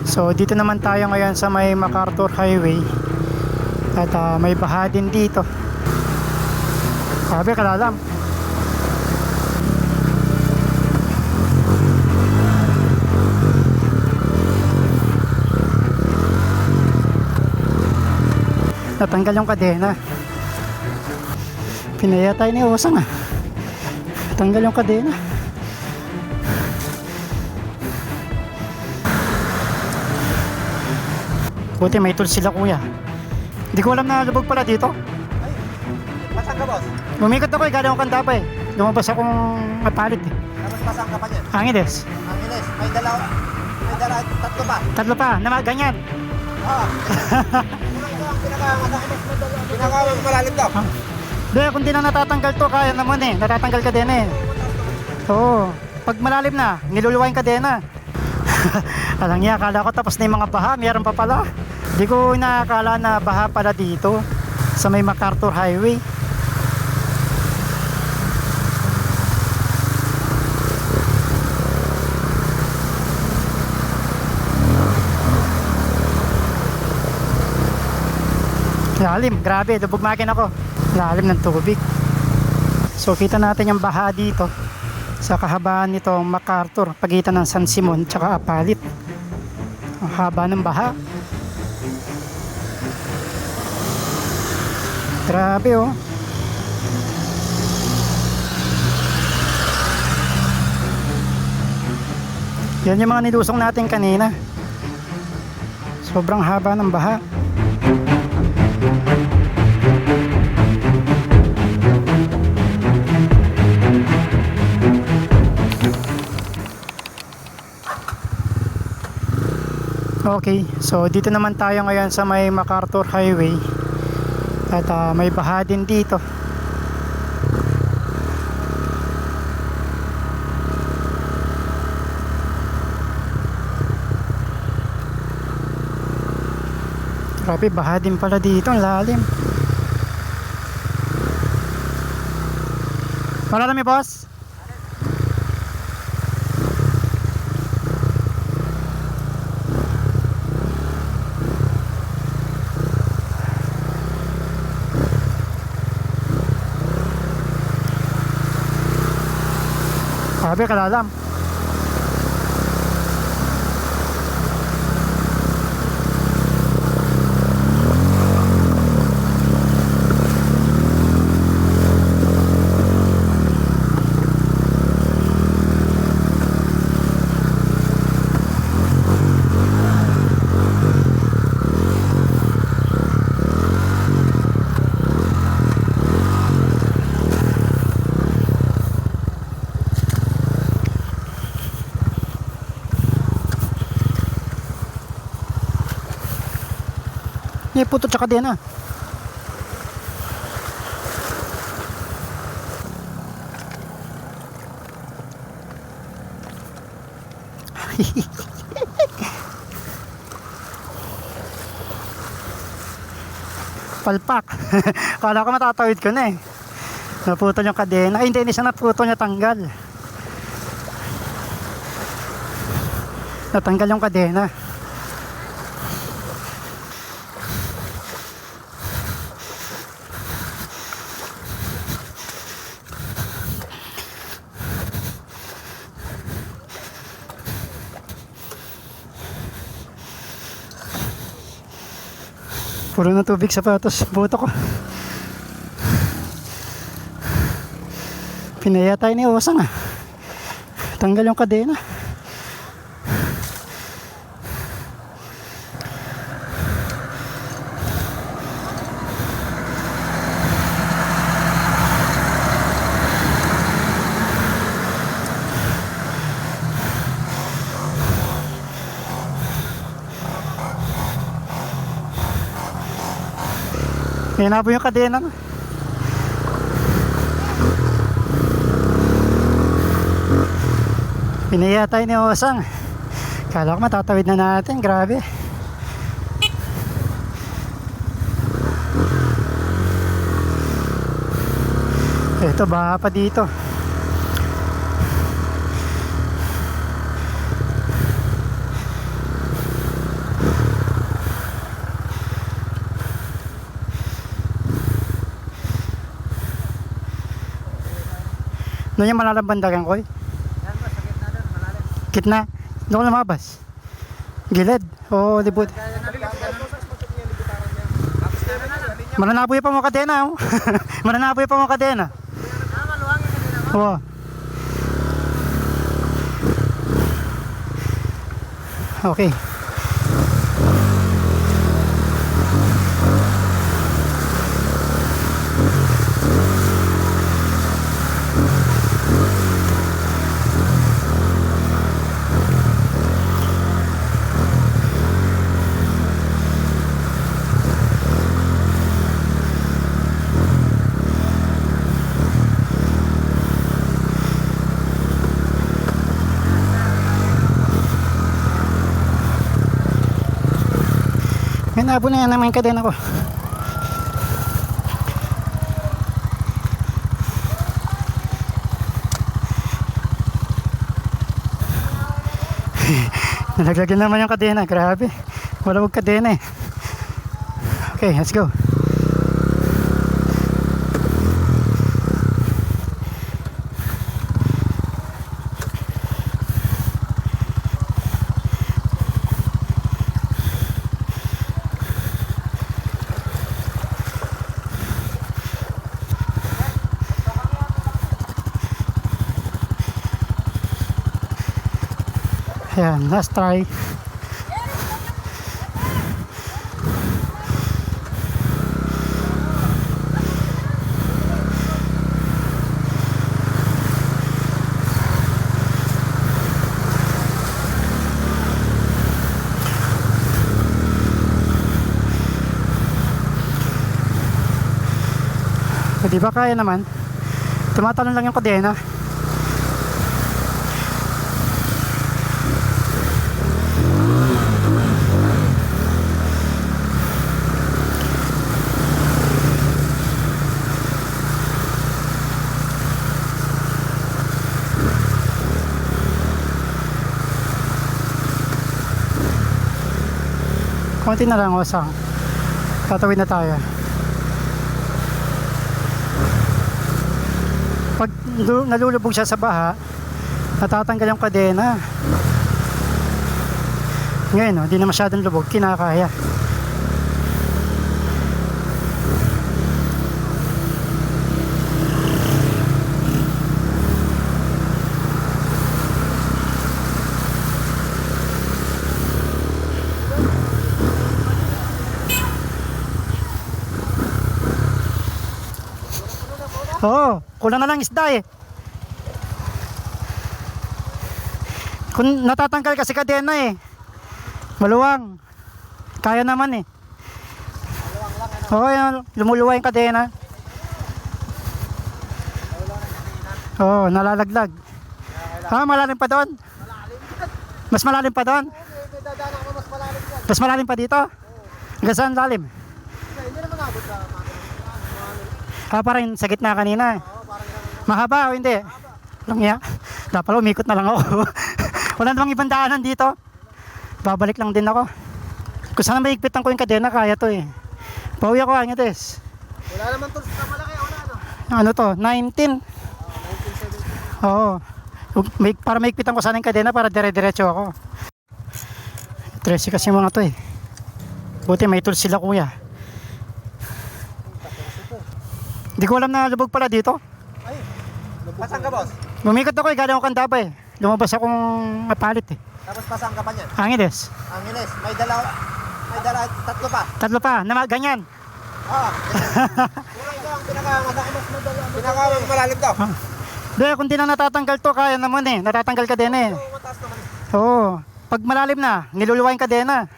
So dito naman tayo ngayon sa may MacArthur Highway. At may baha din dito. Sabi kalalam. Natanggal yung kadena. Pinaya tayo ni Osang Natanggal yung kadena. Buti may tools sila kuya. Hindi ko alam na lubog pala dito. Ay, pasang ka boss? Lumikot ako galing akong kanda pa lumabas akong mapalit Tapos pasang ka pa niyan? Angiles. Angiles, may dala, tatlo pa. Tatlo pa, ganyan. Oo. Pinaka malalim daw. Hindi, kung di na natatanggal to, kaya naman natatanggal ka din Oo, pag malalim na, niluluwain ka din Alang niya, akala ko tapos na yung mga baha, mayroon pa pala. Hindi ko inaakala na baha pala dito sa may MacArthur Highway. Lalim, grabe, lubog makin ako. Lalim ng tubig. So kita natin yung baha dito sa kahabaan nito MacArthur, pagitan ng San Simon tsaka Apalit. Ang haba ng baha. Grabe oh. Yan yung mga nilusong natin kanina. Sobrang haba ng baha. Okay, so dito naman tayo ngayon sa may MacArthur Highway. At may baha din dito. Grabe, baha din pala dito, ang lalim. Marami boss? Sabi kalalam. May puto tsaka din palpak. Kala ko matatawid ko na naputol yung kadena. Ay hindi siya naputol, natanggal yung kadena. Puro na tubig sapatos, buto ko. Pinaya tayo ni Osang tanggal yung kadena. Hinabo yung kadena Pinaya tayo ni Osang. Kala ko matatawid na natin, grabe. Ito, baha pa dito. Doon yung malalang bandagan ko eh. Yan boss, sa gitna doon, malalim. Gitna. Doon ko lumabas. Gilid. Oo, libot. Mananaboy pa mo kadena. Oh. Mananaboy pa mo kadena. Maluwangin ka din ako. Oo. Okay. May nabo na yan naman kadena ko. Nalaglagan naman yung kadena. Grabe. Wala wag kadena eh. Okay, let's go. Ayan, last try. Di ba kaya naman? Tumatalon lang yung kadena. Konti na lang, osang. Tatawid na tayo. Pag nalulubog siya sa baha, natatanggal yung kadena. Ngayon, hindi na masyadong lubog, kinakaya. Oo, kulang na lang isda eh. Kung natatanggal kasi kadena eh. Maluwang. Kaya naman eh. Oo, yan, lumuluwa yung kadena. Oo, nalalaglag. Ah, malalim pa doon? Mas malalim pa doon? May dadaan ako mas malalim yan. Mas malalim pa dito? Hanggang saan lalim? Hindi naman abot sa mga Ah, parang sa gitna kanina. Mahaba o hindi? Lang ya. Dapat pala umikot na lang ako. Wala namang ibang daanan dito. Babalik lang din ako. Kung sana maigpitan ko yung kadena, kaya to eh. Pauwi ako, Angetes. wala naman tools na malaki. Wala ano. Ano to? 19. 1970. Oo. Para maigpitan ko sana yung kadena para dire-diretso ako. 13 kasi mga to eh. Buti may tools sila kuya. Hindi ko alam na lubog pala dito. Ay, pasang ka boss? Lumikot ako eh, galing ako Kandaba eh. Lumabas akong mapalit eh. Tapos pasang ka pa niyan? Angeles. Angeles, may dala, tatlo pa. Tatlo pa, na ganyan. Oo. Puro ito ang pinaka malalim daw. Hindi, kung di na natatanggal to, kaya naman eh. Natatanggal ka din eh. Oo, mataas naman. Oo. Pag malalim na, niluluwain ka din na.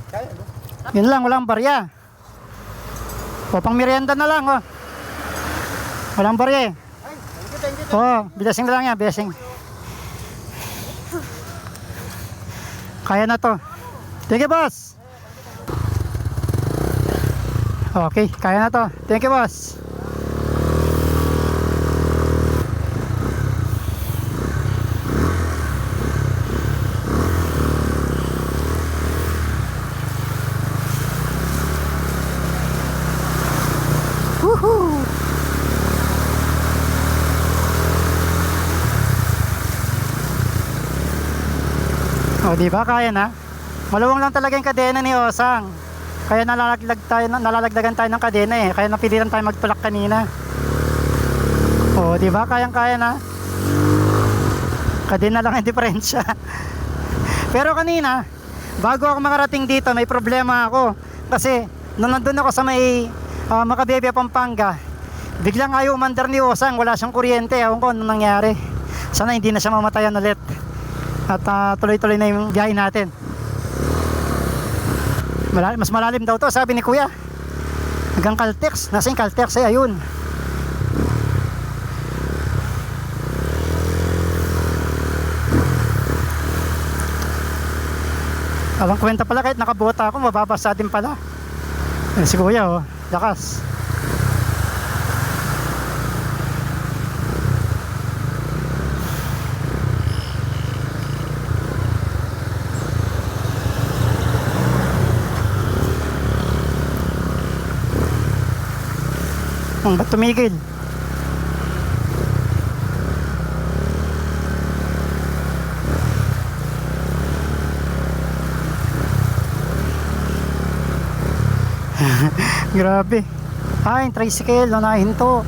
Kaya, no? Yun lang, walang barya. O, pang merienda na lang, oh. Walang barya eh. Ay, thank you. Oo, bilasing na lang yan, bilasing. Kaya na to. Thank you, boss. Okay, kaya na to. Thank you, boss. Woohoo! O, di ba? Kaya na. Maluwang lang talaga yung kadena ni Osang. Kaya nalalagdagan tayo ng kadena eh. Kaya napilitan tayo magtulak kanina. O, di ba? Kayang-kaya na. Kadena lang ang diferensya. Pero kanina, bago ako makarating dito, may problema ako. Kasi, nung nandun ako sa may Macabebe, Pampanga, biglang ayaw umandar ni Osang. Wala siyang kuryente. Ewan ko anong nangyari. Sana hindi na siya mamatayan ulit. At tuloy-tuloy na yung biyahe natin. Mas malalim daw to, sabi ni Kuya. Hanggang Caltex. Nasa yung Caltex eh, ayun. Alang kwenta pala, kahit nakabota ako, mababasa din pala. Si Kuya, oh, lakas. Ba't tumigil? Grabe. Ay, tricycle, nanahinto.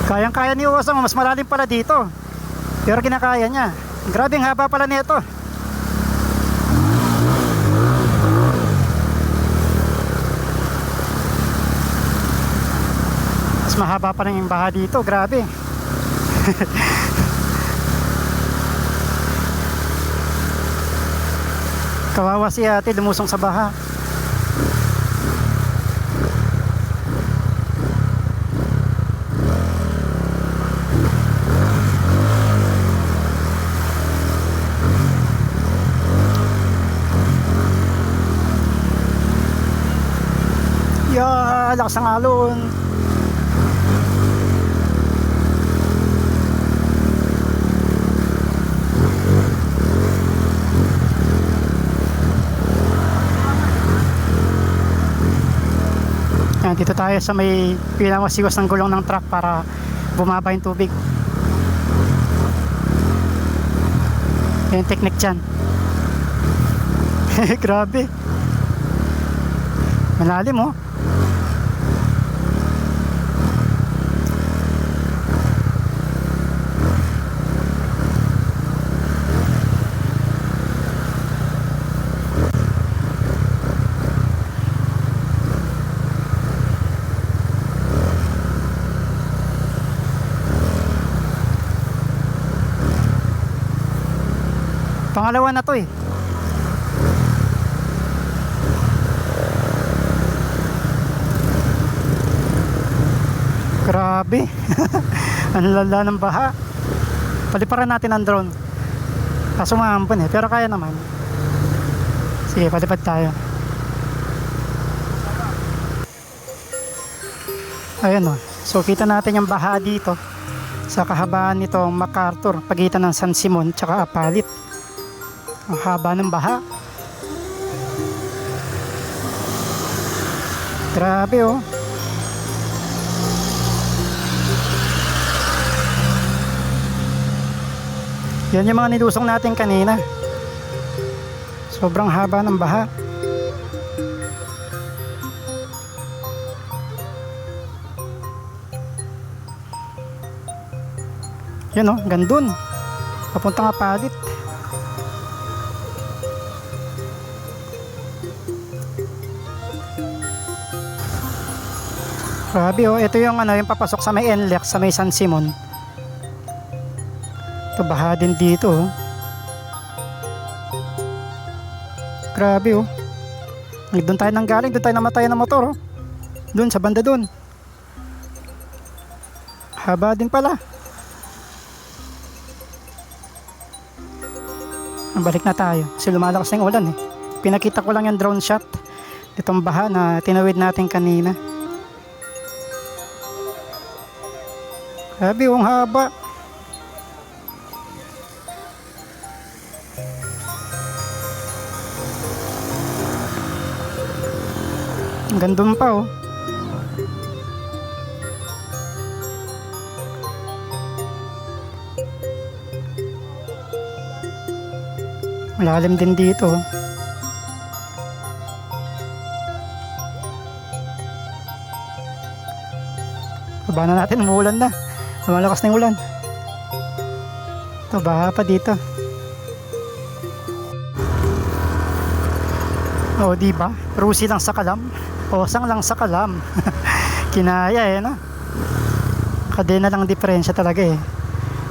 Kayang-kaya ni Osang, mas malalim pala dito. Pero kinakaya niya. Grabe ang haba pala nito. Mas mahaba pa rin yung baha dito, grabe. Kawawa si ate, lumusong sa baha. Lakas ng alon. Yan, dito tayo sa may pinamasiwas ng gulong ng truck para bumaba yung tubig. Yan yung technique dyan. Grabe, malalim oh. Pangalawa na to eh. Grabe. Ang lala ng baha. Paliparan natin ang drone. Kaso maampun eh, pero kaya naman. Sige, palipad tayo. Ayan o. So kita natin yung baha dito sa kahabaan nitong MacArthur, pagitan ng San Simon tsaka Apalit. Ang haba ng baha. Grabe oh. Yan yung mga nilusong natin kanina. Sobrang haba ng baha. Yan oh, gandun. Papuntang Apalit. Grabe oh, ito yung yung papasok sa may NLEX, sa may San Simon. Ito baha din dito oh. Grabe oh. Doon tayo nang galing, doon tayo namatay ng motor oh. Doon sa banda doon. Haba din pala. Balik na tayo kasi lumalakas na yung ulan eh. Pinakita ko lang yung drone shot itong baha na tinawid natin kanina. Grabe, ang haba. Hanggang doon pa oh. Malalim din dito. Baba na natin, umuulan na. Lumalakas na yung ulan. Ito, baha pa dito. O, diba? Rusi lang sa kalam. Osang lang sa kalam. Kinaya eh, no? Kadena lang diferensya talaga eh.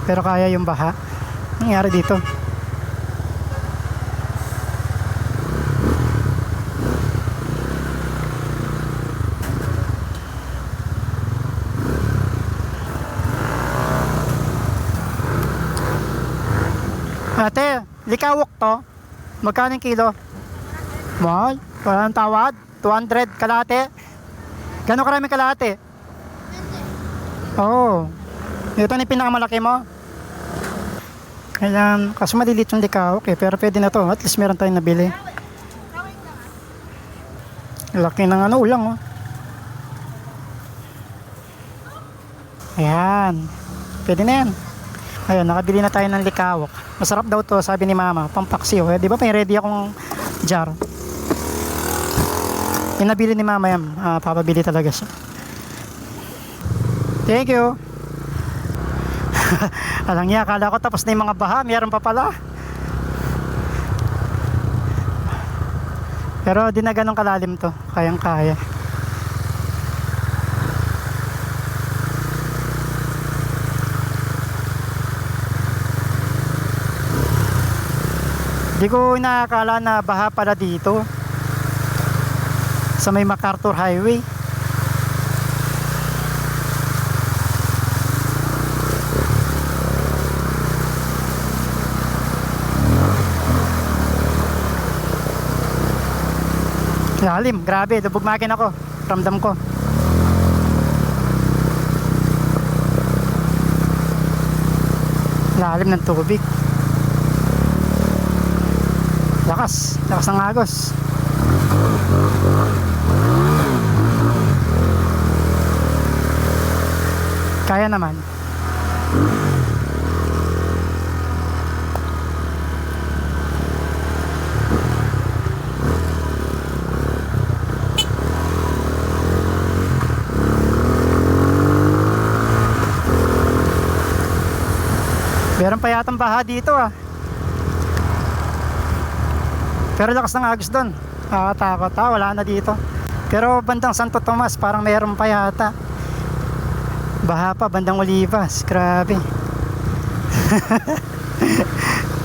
Pero kaya yung baha. Nangyari dito. Ate, likawok to. Magkano yung kilo? Mahal. Walang tawad. 200 kalate. Gano'ng karami kalate? Oo. Ito na yung pinakamalaki mo. Ayan. Kaso malilit yung likawok eh. Pero pwede na to. At least meron tayong nabili. Laki ng ano, ulang oh. Ayan. Pwede na yan. Ayun, nakabili na tayo ng likawok. Masarap daw to, sabi ni mama. Pampaksiw. Eh, di ba may ready akong jar? Yung nabili ni mama yan. Papabili talaga siya. Thank you. Alang niya, akala ko tapos na yung mga baha. Meron pa pala. Pero di na ganun kalalim to. Kayang kaya. Di ko inaakala na baha pala dito sa may MacArthur Highway. Lalim, grabe, lubugmakin ako. Ramdam ko. Lalim ng tubig. Lakas ng agos. Kaya naman. Meron pa yatang baha dito ah. Pero lakas ng agos doon. Takot wala na dito. Pero bandang Santo Tomas parang meron pa yata. Baha pa bandang Olivas. Grabe.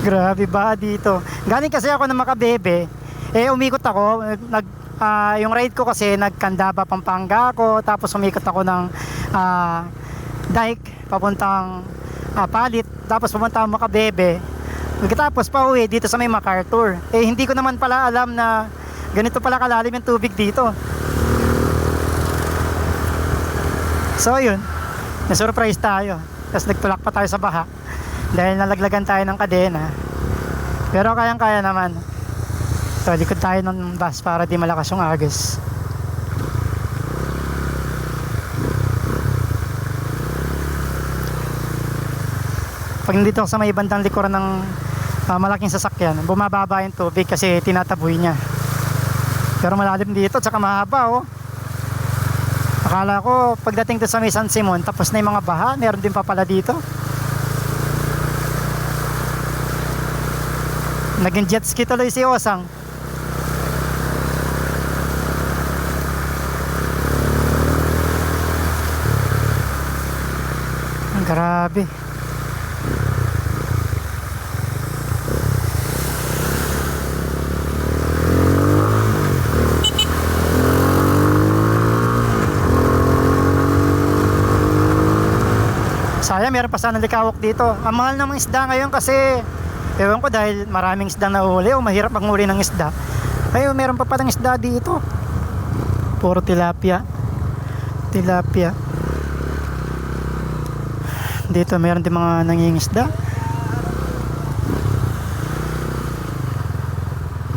Grabe baha dito. Galing kasi ako ng Makabebe. Umikot ako. Yung ride ko kasi nagkandaba Pampanga ako. Tapos umikot ako ng dike papuntang Palit. Tapos pumunta ako Makabebe. Pagkatapos pa uwi dito sa may MacArthur. Hindi ko naman pala alam na ganito pala kalalim yung tubig dito. So yun, na-surprise tayo. Tapos nagtulak pa tayo sa baha dahil nalaglagan tayo ng kadena. Pero kayang-kaya naman. So likod tayo ng bus para di malakas yung agos. Pag nandito ako sa may bandang likuran ng malaking sasakyan, bumababa yung tubig kasi tinataboy niya. Pero malalim dito at saka mahaba oh. Akala ko pagdating to sa may San Simon tapos na yung mga baha, meron din pa pala dito. Naging jet ski tuloy si Osang. Grabe. Sayang, meron pa sana likawok dito. Ang mahal ng mga isda ngayon kasi, ewan ko dahil maraming isda na uli o mahirap manghuli ng isda. Ayun, meron pa palang isda dito. Puro tilapia. Tilapia. Dito meron din mga nangingisda.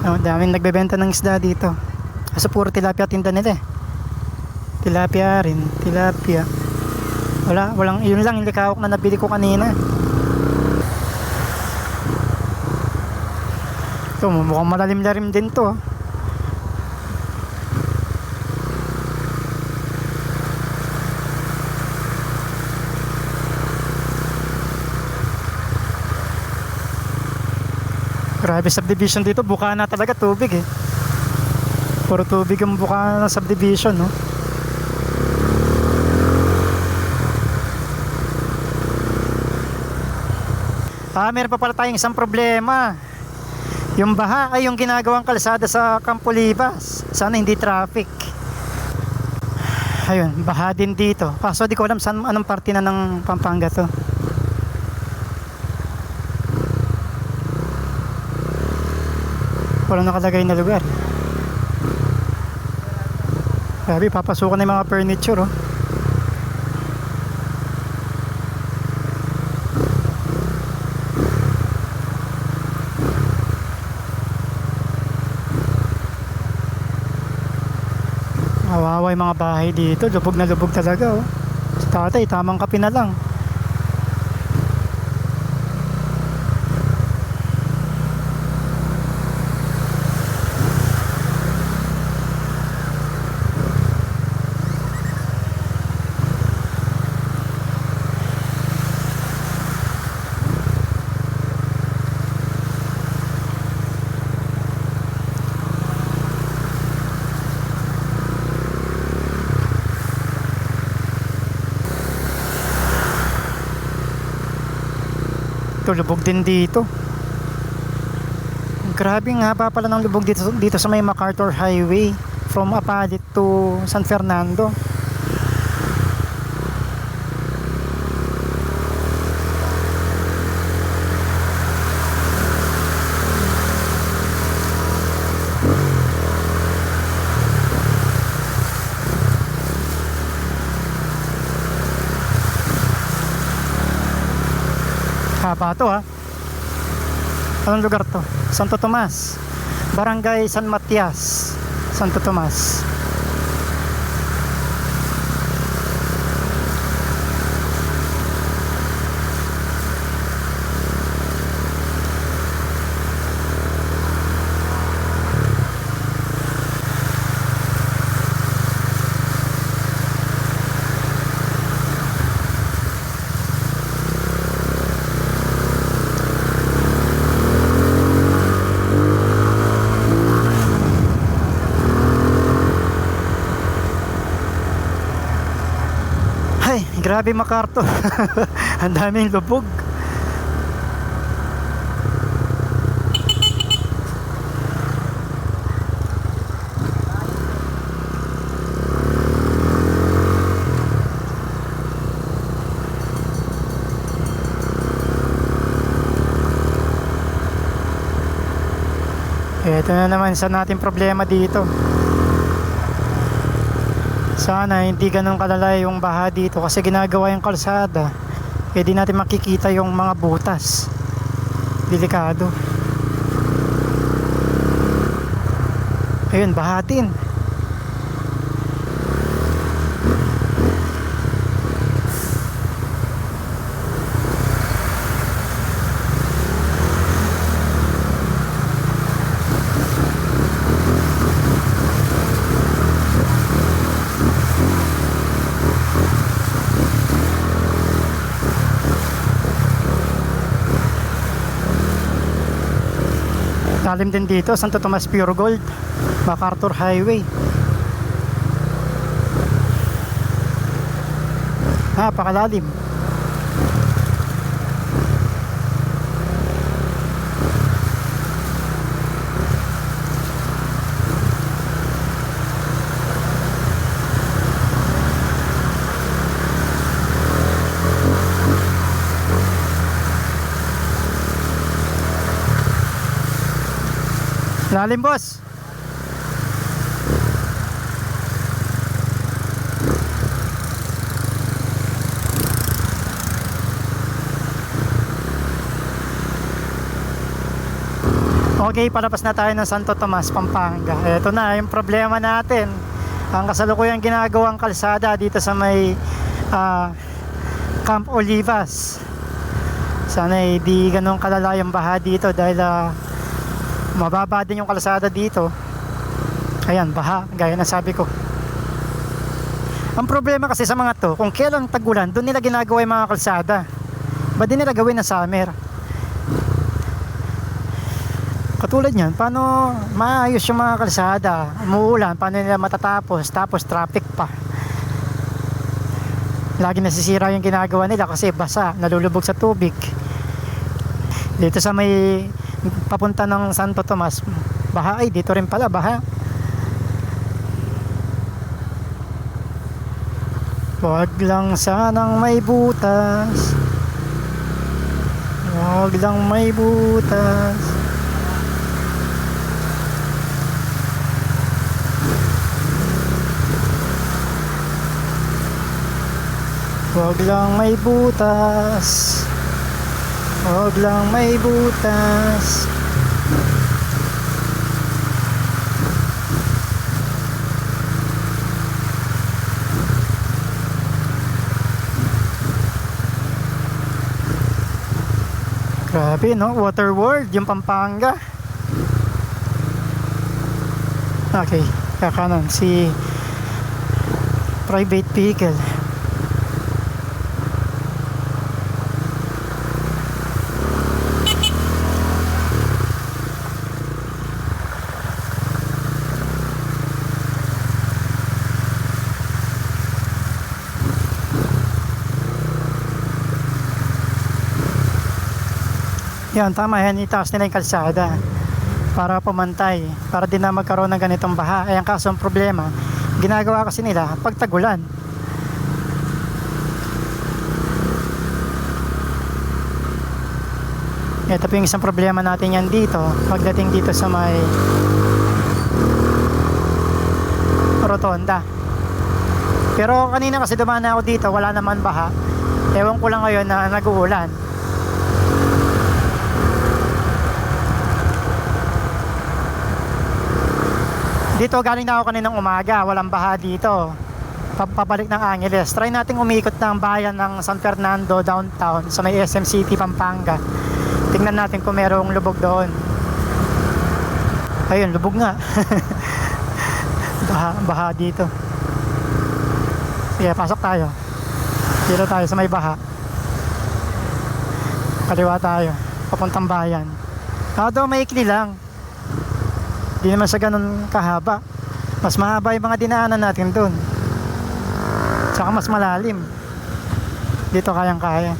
Oh, daming nagbebenta ng isda dito. Kasi puro tilapia tinda nila eh. Tilapia rin, tilapia. Walang, yun lang yung likawok na nabili ko kanina. Ito, mukhang malalim-lalim din to. Grabe subdivision dito, buka na talaga tubig eh. Puro tubig ang buka ng subdivision, no? Meron pa pala tayong isang problema. Yung baha ay yung ginagawang kalsada sa Campo Libas. Sana hindi traffic. Ayun, baha din dito. Kaso di ko alam saan, anong parte na ng Pampanga to. Walang nakalagay na lugar. Grabe, papasukan na yung mga furniture, oh. Kawawa yung mga bahay dito. Lubog na lubog talaga, oh. Si tatay, tamang kape na lang. Ito, lubog din dito. Grabe nga haba pala ng lubog dito sa may MacArthur Highway from Apalit to San Fernando. Haba to, ha. Anong lugar to? Santo Tomas, Barangay San Matias, Santo Tomas. Ay, grabe MacArthur. Ang daming lubog. Ito na naman sa nating problema dito. Sana hindi ganun kalala yung baha dito kasi ginagawa yung kalsada. Di natin makikita yung mga butas. Delikado. Ayun, baha din. Lalim din dito, Santo Tomas Pure Gold, MacArthur Highway. Napakalalim. Lalim, boss. Okay, palabas na tayo ng Santo Tomas, Pampanga. Ito na yung problema natin. Ang kasalukuyang ginagawang kalsada dito sa may Camp Olivas. Sana di ganun kalala yung baha dito dahil mababa din yung kalsada dito. Ayan, baha, gaya na sabi ko. Ang problema kasi sa mga to, kung kailan tag-ulan, doon nila ginagawa yung mga kalsada. Ba't di nila gawin na summer? Katulad niyan, paano maayos yung mga kalsada? Umuulan, paano nila matatapos? Tapos traffic pa. Lagi nasisira yung ginagawa nila kasi basa, nalulubog sa tubig. Dito sa may papunta ng Santo Tomas, baha. Ay, dito rin pala, baha. Wag lang sanang may butas. Wag lang may butas. Wag lang may butas. Wag lang may butas. Grabe, no? Water World, yung Pampanga. Okay, kakanan si private vehicle. Yan, tama yan, itaas nila yung kalsada para pumantay, para din na magkaroon ng ganitong baha. Ay, ang kaso ang problema, ginagawa kasi nila pag tagulan. Ito po yung isang problema natin yan dito, pagdating dito sa may rotonda. Pero kanina kasi dumaan na ako dito, wala naman baha. Ewan ko lang ngayon na nag-uulan. Dito galing na ako kaninang umaga, walang baha dito. Pabalik ng Angeles. Try nating umikot ng bayan ng San Fernando downtown sa may SM City, Pampanga. Tingnan natin kung merong lubog doon. Ayun, lubog nga. baha dito. Sige, pasok tayo. Dito tayo sa may baha. Kaliwa tayo, papuntang bayan. Daw maikli lang. Di naman siya ganun kahaba. Mas mahaba yung mga dinaanan natin dun. Tsaka mas malalim. Dito kayang-kaya.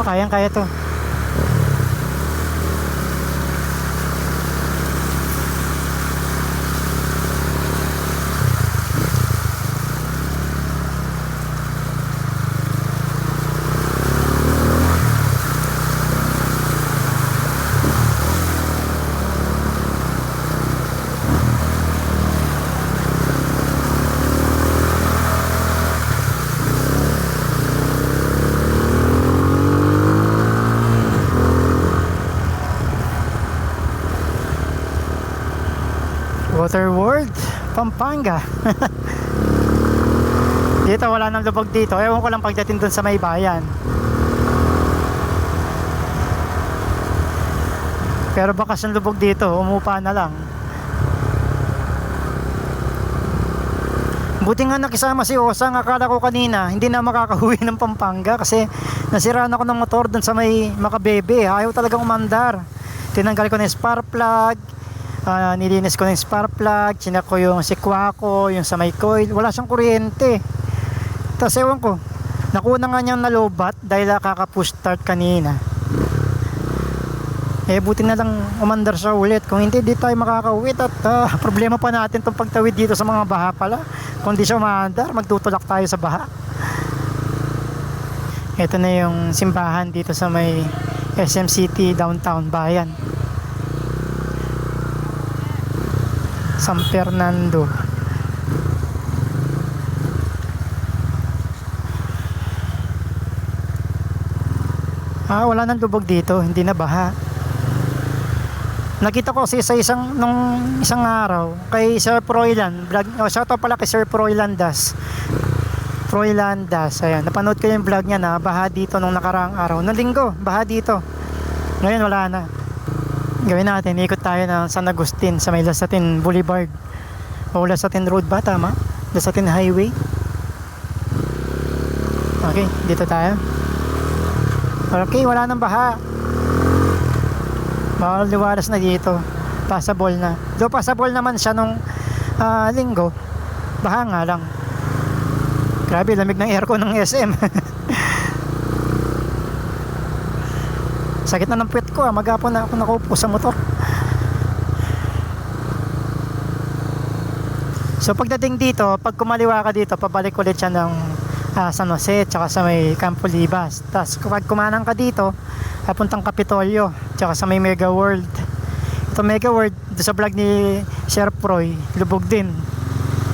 Kayang-kaya to. Water World, Pampanga. Dito wala nang lubog dito. Ewan ko lang pagdating dun sa may bayan. Pero bakas yung lubog dito, umupa na lang. Buti nga nakisama si Osang. Akala ko kanina hindi na makakauwi ng Pampanga kasi nasiraan ako ng motor dun sa may Makabebe. Ayaw talagang umandar. Tinanggal ko na yung spark plug. Nilinis ko na yung spark plug, chinak ko yung sikwa ko, yung sa may coil, wala siyang kuryente. Tapos ewan ko, nakuna nga niyang nalobat dahil kaka-push start kanina. Buti na lang umandar siya ulit. Kung hindi, di tayo makakauwi at problema pa natin itong pagtawid dito sa mga baha pala. Kung di siya umandar, magtutulak tayo sa baha. Ito na yung simbahan dito sa may SM City Downtown Bayan, San Fernando. Wala nang lubog dito, hindi na baha. Nakita ko kasi sa isang araw kay Sir Froilan vlog, shout out pala kay Sir Froilandas. Ayan, napanood ko yung vlog niya na baha dito nung nakaraang araw, nung linggo, baha dito. Ngayon wala na. Gawin natin, ikot tayo ng San Agustin sa may Lasatin Boulevard o Lasatin Road ba, tama? Lasatin Highway. Okay, dito tayo. Okay, wala nang baha. Bawal liwalas na dito. Passable na. Though passable naman siya nung linggo. Baha nga lang. Grabe, lamig ng aircon ng SM. Sakit na ng puwet ko. Maghapon na ako nakaupo sa motor. So pagdating dito, pag kumaliwa ka dito, pabalik ulit siya ng San Jose, tsaka sa may Campo Libas. Tapos kapag kumanang ka dito, papuntang Kapitolyo, tsaka sa may Mega World. Ito Mega World, sa vlog ni Sir Proy, lubog din.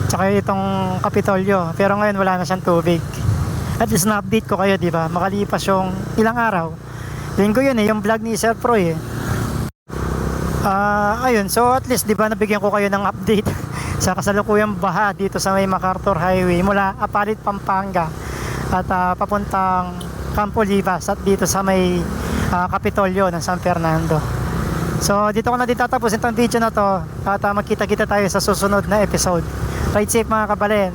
Tsaka itong Kapitolyo, pero ngayon wala na siyang tubig. At least na-update ko kayo, di ba? Makalipas yung ilang araw. Linggo yun yung vlog ni Sir Proy Ayun, so at least, di ba, nabigyan ko kayo ng update sa kasalukuyang baha dito sa may MacArthur Highway mula Apalit, Pampanga at papuntang Campo Libas at dito sa may Kapitolyo ng San Fernando. So dito ko na tatapos itong video na to at magkita-kita tayo sa susunod na episode. Ride safe mga kabalen.